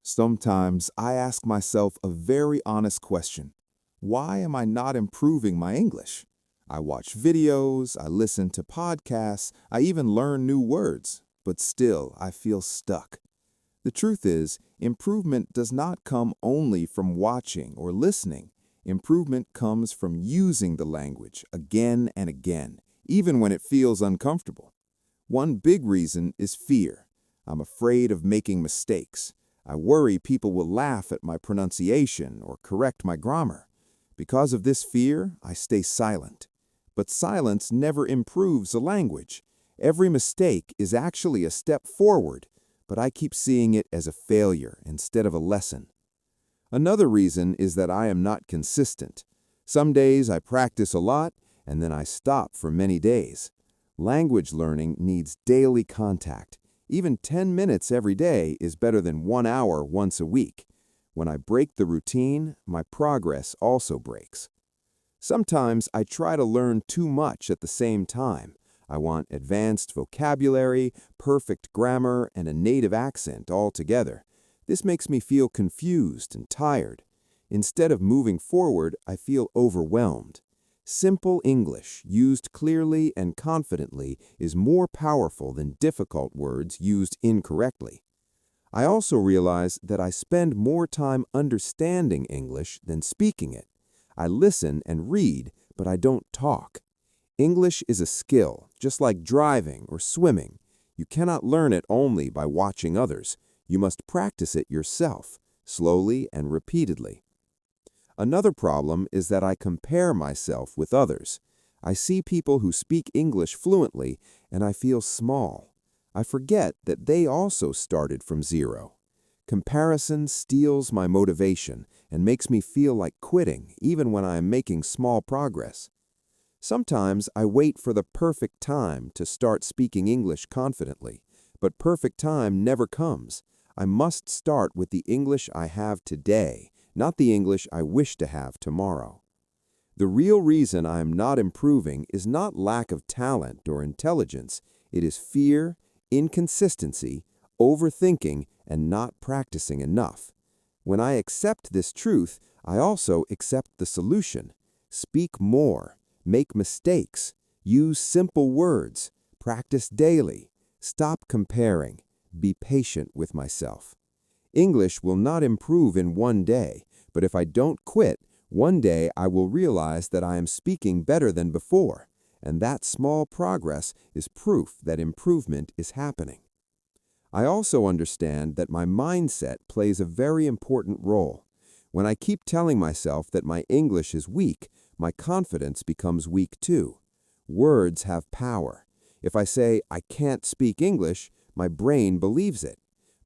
Sometimes I ask myself a very honest question. Why am I not improving my English? I watch videos, I listen to podcasts, I even learn new words, but still I feel stuck. The truth is, improvement does not come only from watching or listening. Improvement comes from using the language again and again, even when it feels uncomfortable. One big reason is fear. I'm afraid of making mistakes. I worry people will laugh at my pronunciation or correct my grammar. Because of this fear, I stay silent. But silence never improves a language. Every mistake is actually a step forward, but I keep seeing it as a failure instead of a lesson. Another reason is that I am not consistent. Some days I practice a lot, and then I stop for many days. Language learning needs daily contact. Even 10 minutes every day is better than 1 hour once a week. When I break the routine, my progress also breaks. Sometimes I try to learn too much at the same time. I want advanced vocabulary, perfect grammar, and a native accent all together. This makes me feel confused and tired. Instead of moving forward, I feel overwhelmed. Simple English, used clearly and confidently, is more powerful than difficult words used incorrectly. I also realize that I spend more time understanding English than speaking it. I listen and read, but I don't talk. English is a skill, just like driving or swimming. You cannot learn it only by watching others. You must practice it yourself, slowly and repeatedly. Another problem is that I compare myself with others. I see people who speak English fluently, and I feel small. I forget that they also started from zero. Comparison steals my motivation and makes me feel like quitting, even when I am making small progress. Sometimes I wait for the perfect time to start speaking English confidently, but perfect time never comes. I must start with the English I have today, not the English I wish to have tomorrow. The real reason I am not improving is not lack of talent or intelligence. It is fear, inconsistency, overthinking, and not practicing enough. When I accept this truth, I also accept the solution. Speak more, make mistakes, use simple words, practice daily, stop comparing, be patient with myself. English will not improve in one day, but if I don't quit, one day I will realize that I am speaking better than before, and that small progress is proof that improvement is happening. I also understand that my mindset plays a very important role. When I keep telling myself that my English is weak, my confidence becomes weak too. Words have power. If I say I can't speak English, my brain believes it.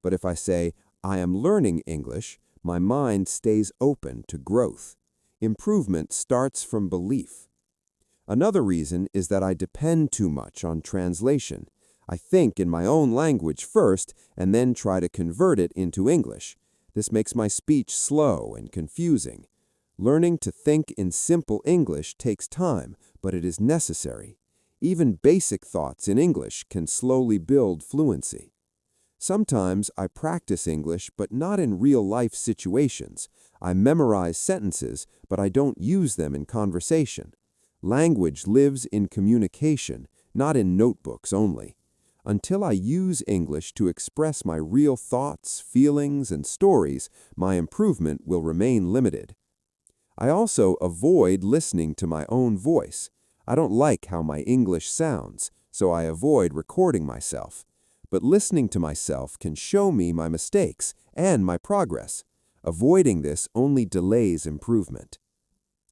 But if I say I am learning English, my mind stays open to growth. Improvement starts from belief. Another reason is that I depend too much on translation. I think in my own language first and then try to convert it into English. This makes my speech slow and confusing. Learning to think in simple English takes time, but it is necessary. Even basic thoughts in English can slowly build fluency. Sometimes I practice English, but not in real-life situations. I memorize sentences, but I don't use them in conversation. Language lives in communication, not in notebooks only. Until I use English to express my real thoughts, feelings, and stories, my improvement will remain limited. I also avoid listening to my own voice. I don't like how my English sounds, so I avoid recording myself. But listening to myself can show me my mistakes and my progress. Avoiding this only delays improvement.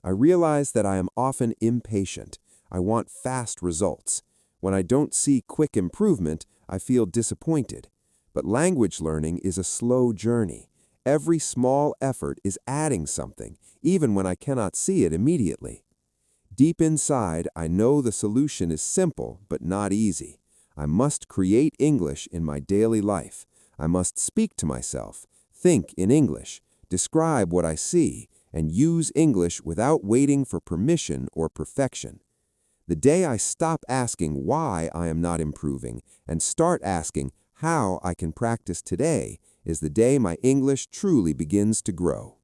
I realize that I am often impatient. I want fast results. When I don't see quick improvement, I feel disappointed. But language learning is a slow journey. Every small effort is adding something, even when I cannot see it immediately. Deep inside, I know the solution is simple but not easy. I must create English in my daily life. I must speak to myself, think in English, describe what I see, and use English without waiting for permission or perfection. The day I stop asking why I am not improving and start asking how I can practice today, is the day my English truly begins to grow.